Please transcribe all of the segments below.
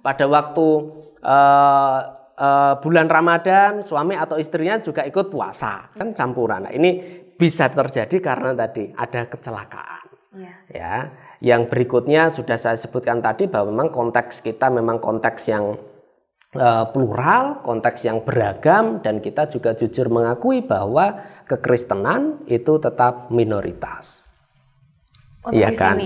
pada waktu bulan Ramadan suami atau istrinya juga ikut puasa, kan campuran. Nah, ini bisa terjadi karena tadi ada kecelakaan. Ya, yang berikutnya sudah saya sebutkan tadi bahwa memang konteks kita memang konteks yang plural, konteks yang beragam, dan kita juga jujur mengakui bahwa kekristenan itu tetap minoritas. Iya kan?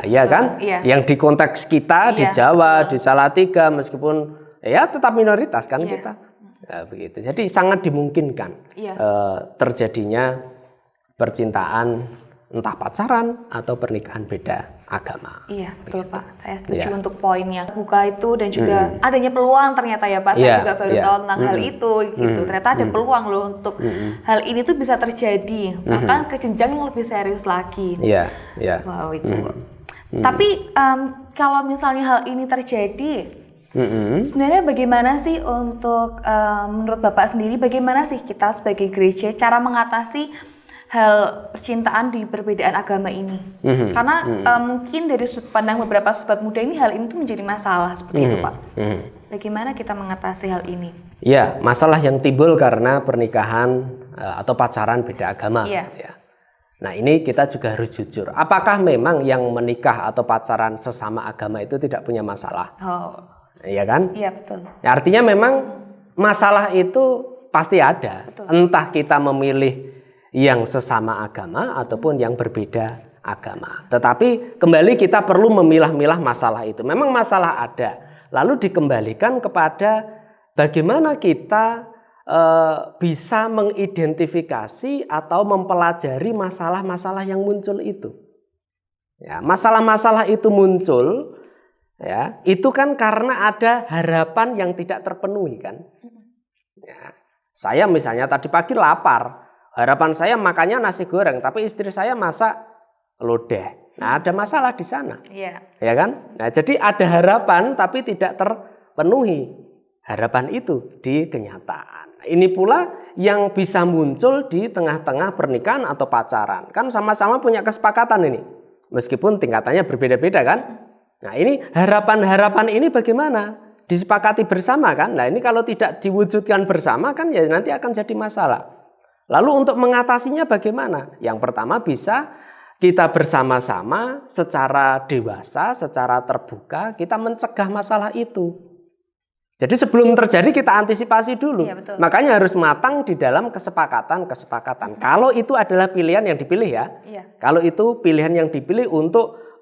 Iya kan? Yang di konteks kita di Jawa, di Salatiga, meskipun ya tetap minoritas kan kita. Ya, begitu. Jadi sangat dimungkinkan terjadinya percintaan entah pacaran atau pernikahan beda agama. Iya, betul Pak. Saya setuju untuk poin yang buka itu, dan juga adanya peluang ternyata ya Pak. Saya juga baru tahu tentang hal itu gitu. Ternyata ada peluang loh untuk hal ini tuh bisa terjadi, bahkan ke jenjang yang lebih serius lagi. Iya. Wow, itu. Tapi kalau misalnya hal ini terjadi, sebenarnya bagaimana sih untuk menurut Bapak sendiri, bagaimana sih kita sebagai gereja cara mengatasi hal percintaan di perbedaan agama ini? Karena mungkin dari sudut pandang beberapa sobat muda ini, hal ini tuh menjadi masalah seperti itu Pak. Bagaimana kita mengatasi hal ini? Ya, masalah yang timbul karena pernikahan atau pacaran beda agama. Ya. Nah, ini kita juga harus jujur. Apakah memang yang menikah atau pacaran sesama agama itu tidak punya masalah? Iya kan? Iya, betul. Ya, artinya memang masalah itu pasti ada. Betul. Entah kita memilih yang sesama agama ataupun yang berbeda agama. Tetapi kembali kita perlu memilah-milah masalah itu. Memang masalah ada. Lalu dikembalikan kepada bagaimana kita bisa mengidentifikasi atau mempelajari masalah-masalah yang muncul itu. Ya, masalah-masalah itu muncul, ya, itu kan karena ada harapan yang tidak terpenuhi kan. Ya, saya misalnya tadi pagi lapar. Harapan saya makannya nasi goreng, tapi istri saya masak lodeh. Nah, ada masalah di sana. Ya kan? Nah, jadi ada harapan tapi tidak terpenuhi. Harapan itu di kenyataan. Ini pula yang bisa muncul di tengah-tengah pernikahan atau pacaran. Kan sama-sama punya kesepakatan ini. Meskipun tingkatannya berbeda-beda kan? Nah, ini harapan-harapan ini bagaimana? Disepakati bersama kan? Nah, ini kalau tidak diwujudkan bersama kan ya nanti akan jadi masalah. Lalu untuk mengatasinya bagaimana? Yang pertama bisa kita bersama-sama secara dewasa, secara terbuka, kita mencegah masalah itu. Jadi sebelum terjadi kita antisipasi dulu. Makanya harus matang di dalam kesepakatan-kesepakatan. Kalau itu adalah pilihan yang dipilih ya. Kalau itu pilihan yang dipilih untuk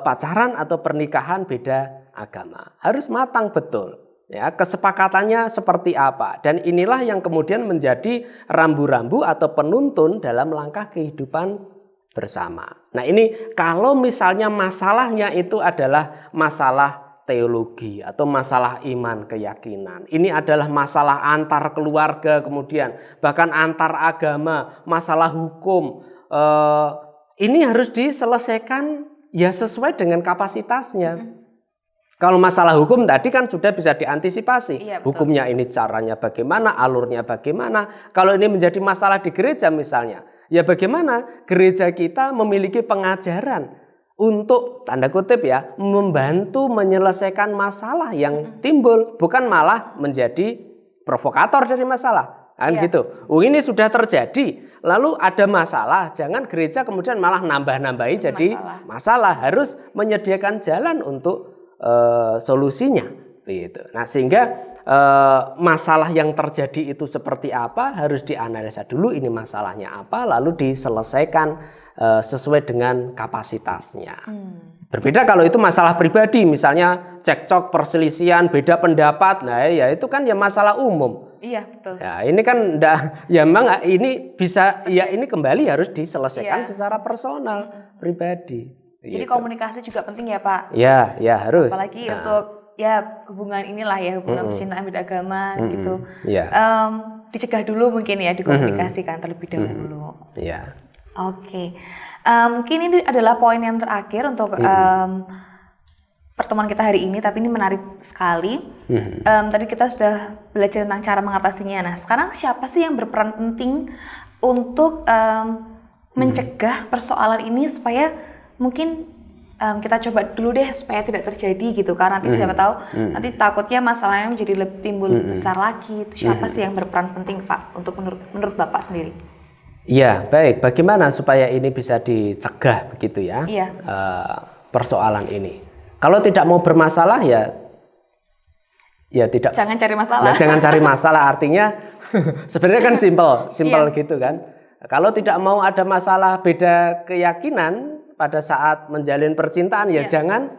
pacaran atau pernikahan beda agama. Harus matang betul. Ya, kesepakatannya seperti apa, dan inilah yang kemudian menjadi rambu-rambu atau penuntun dalam langkah kehidupan bersama. Nah, ini kalau misalnya masalahnya itu adalah masalah teologi atau masalah iman keyakinan, ini adalah masalah antar keluarga, kemudian bahkan antar agama, masalah hukum, ini harus diselesaikan ya sesuai dengan kapasitasnya. Kalau masalah hukum tadi kan sudah bisa diantisipasi. Hukumnya ini caranya bagaimana, alurnya bagaimana. Kalau ini menjadi masalah di gereja misalnya, ya bagaimana gereja kita memiliki pengajaran untuk tanda kutip ya membantu menyelesaikan masalah yang timbul, bukan malah menjadi provokator dari masalah. Kan gitu. Ini sudah terjadi, lalu ada masalah, jangan gereja kemudian malah nambah-nambahi jadi masalah. Harus menyediakan jalan untuk solusinya gitu. Nah, sehingga masalah yang terjadi itu seperti apa harus dianalisa dulu, ini masalahnya apa, lalu diselesaikan sesuai dengan kapasitasnya. Berbeda kalau itu masalah pribadi, misalnya cekcok, perselisihan, beda pendapat. Nah, ya itu kan ya masalah umum. Iya, betul. Ya, ini kan ya memang ini bisa ya ini kembali harus diselesaikan secara personal, pribadi. Jadi komunikasi juga penting ya Pak. Ya harus. Apalagi untuk ya hubungan inilah ya, hubungan percintaan beda agama gitu. Dicegah dulu mungkin ya, dikomunikasikan terlebih dahulu. Oke. Mungkin ini adalah poin yang terakhir untuk pertemuan kita hari ini, tapi ini menarik sekali. Tadi kita sudah belajar tentang cara mengatasinya. Nah, sekarang siapa sih yang berperan penting untuk mencegah persoalan ini supaya mungkin kita coba dulu deh supaya tidak terjadi gitu kan, nanti siapa tahu nanti takutnya masalahnya menjadi lebih timbul besar lagi. Itu siapa sih yang berperan penting Pak untuk menurut Bapak sendiri? Ya, baik. Bagaimana supaya ini bisa dicegah begitu ya? Iya. Persoalan ini. Kalau tidak mau bermasalah ya tidak. Jangan cari masalah. Nah, jangan cari masalah, artinya sebenarnya kan simple gitu kan. Kalau tidak mau ada masalah beda keyakinan pada saat menjalin percintaan ya jangan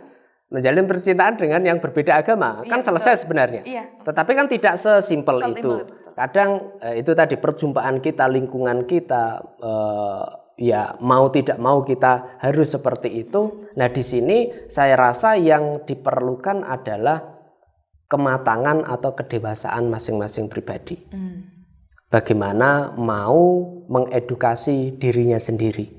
menjalin percintaan dengan yang berbeda agama. Kan selesai sebenarnya. Tetapi kan tidak sesimpel itu. Kadang itu tadi perjumpaan kita, lingkungan kita ya mau tidak mau kita harus seperti itu. Nah, di sini saya rasa yang diperlukan adalah kematangan atau kedewasaan masing-masing pribadi. Bagaimana mau mengedukasi dirinya sendiri,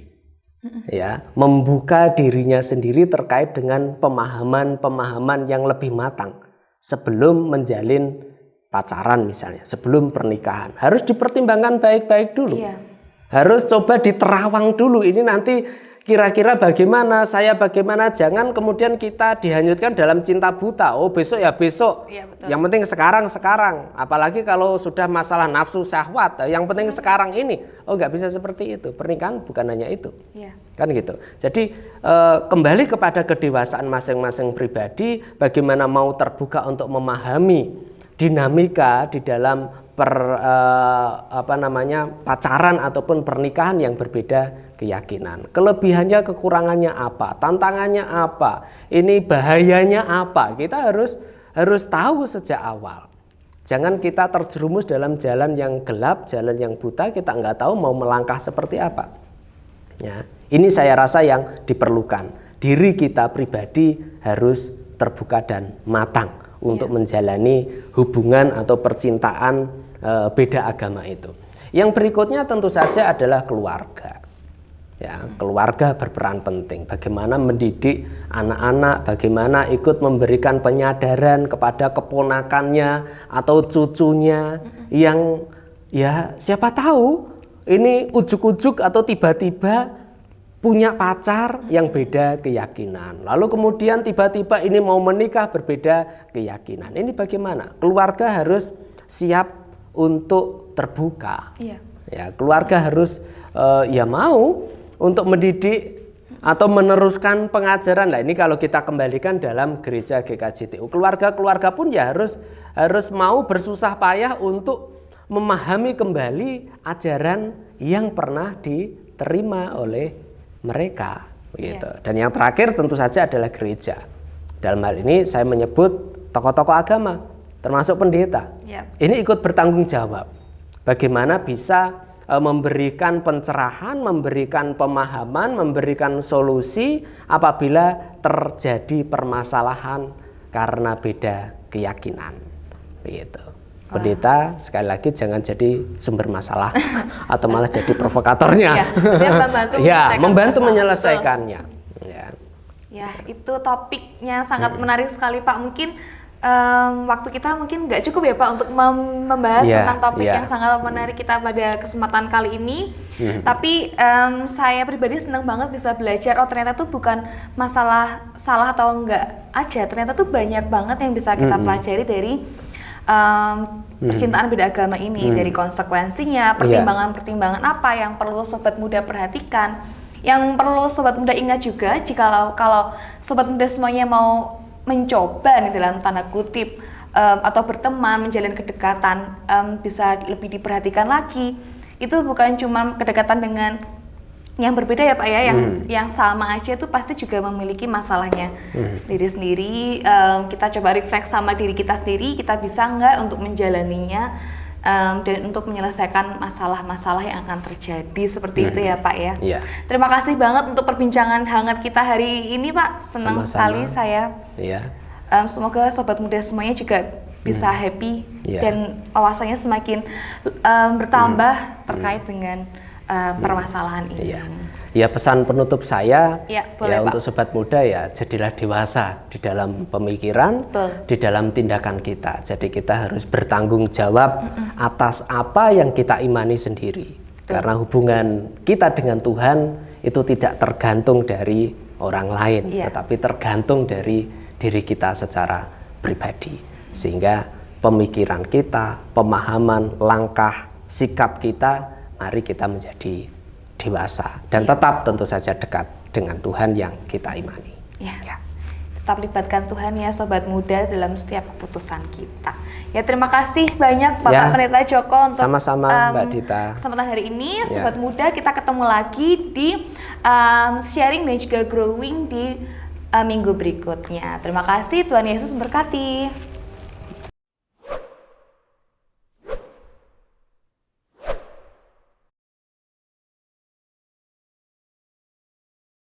ya, membuka dirinya sendiri terkait dengan pemahaman-pemahaman yang lebih matang sebelum menjalin pacaran misalnya, sebelum pernikahan. Harus dipertimbangkan baik-baik dulu. Harus coba diterawang dulu. Ini nanti kira-kira bagaimana, saya bagaimana, jangan kemudian kita dihanyutkan dalam cinta buta. Oh besok ya besok, yang penting sekarang. Apalagi kalau sudah masalah nafsu syahwat, yang penting sekarang ini. Oh nggak bisa seperti itu, pernikahan bukan hanya itu. Kan gitu. Jadi kembali kepada kedewasaan masing-masing pribadi, bagaimana mau terbuka untuk memahami dinamika di dalam pacaran ataupun pernikahan yang berbeda keyakinan. Kelebihannya, kekurangannya apa, tantangannya apa, ini bahayanya apa. Kita harus tahu sejak awal. Jangan kita terjerumus dalam jalan yang gelap, jalan yang buta, kita nggak tahu mau melangkah seperti apa. Ya, ini saya rasa yang diperlukan. Diri kita pribadi harus terbuka dan matang untuk menjalani hubungan atau percintaan beda agama itu. Yang berikutnya tentu saja adalah keluarga. Ya, keluarga berperan penting. Bagaimana mendidik anak-anak, bagaimana ikut memberikan penyadaran kepada keponakannya atau cucunya yang ya siapa tahu ini ujuk-ujuk atau tiba-tiba punya pacar yang beda keyakinan. Lalu kemudian tiba-tiba ini mau menikah berbeda keyakinan. Ini bagaimana? Keluarga harus siap untuk terbuka. Ya, keluarga harus mau untuk mendidik atau meneruskan pengajaran. Nah, ini kalau kita kembalikan dalam gereja GKJTU, keluarga-keluarga pun ya harus mau bersusah payah untuk memahami kembali ajaran yang pernah diterima oleh mereka, begitu. Dan yang terakhir tentu saja adalah gereja. Dalam hal ini saya menyebut tokoh-tokoh agama, termasuk pendeta. Ini ikut bertanggung jawab. Bagaimana bisa memberikan pencerahan, memberikan pemahaman, memberikan solusi apabila terjadi permasalahan karena beda keyakinan. Begitu. Pendeta sekali lagi jangan jadi sumber masalah atau malah jadi provokatornya. Membantu menyelesaikannya. Ya, itu topiknya sangat menarik sekali Pak. Mungkin waktu kita mungkin nggak cukup ya Pak untuk membahas tentang topik yang sangat menarik kita pada kesempatan kali ini. Tapi saya pribadi senang banget bisa belajar. Oh ternyata tuh bukan masalah salah atau enggak aja. Ternyata tuh banyak banget yang bisa kita pelajari dari percintaan beda agama ini, dari konsekuensinya, pertimbangan-pertimbangan apa yang perlu sobat muda perhatikan, yang perlu sobat muda ingat juga kalau sobat muda semuanya mau mencoba nih dalam tanda kutip atau berteman, menjalin kedekatan, bisa lebih diperhatikan lagi. Itu bukan cuma kedekatan dengan yang berbeda ya Pak ya, yang sama aja itu pasti juga memiliki masalahnya sendiri-sendiri. Kita coba refleks sama diri kita sendiri, kita bisa nggak untuk menjalaninya dan untuk menyelesaikan masalah-masalah yang akan terjadi seperti itu ya Pak ya. Terima kasih banget untuk perbincangan hangat kita hari ini Pak, senang sekali saya. Semoga sobat muda semuanya juga bisa happy dan wawasannya semakin bertambah terkait dengan permasalahan ini. Ya, pesan penutup saya boleh, untuk sobat muda ya, jadilah dewasa di dalam pemikiran, di dalam tindakan kita. Jadi kita harus bertanggung jawab atas apa yang kita imani sendiri. Karena hubungan kita dengan Tuhan itu tidak tergantung dari orang lain, Iya. tetapi tergantung dari diri kita secara pribadi. Sehingga pemikiran kita, pemahaman, langkah, sikap kita, mari kita menjadi dewasa dan tetap tentu saja dekat dengan Tuhan yang kita imani. Ya. Tetap libatkan Tuhan ya Sobat Muda dalam setiap keputusan kita. Ya, terima kasih banyak Bapak Ya, Pendeta Joko untuk sama-sama Mbak Dita. kesempatan hari ini. Ya. Sobat Muda, kita ketemu lagi di sharing dan juga growing di minggu berikutnya. Terima kasih, Tuhan Yesus memberkati.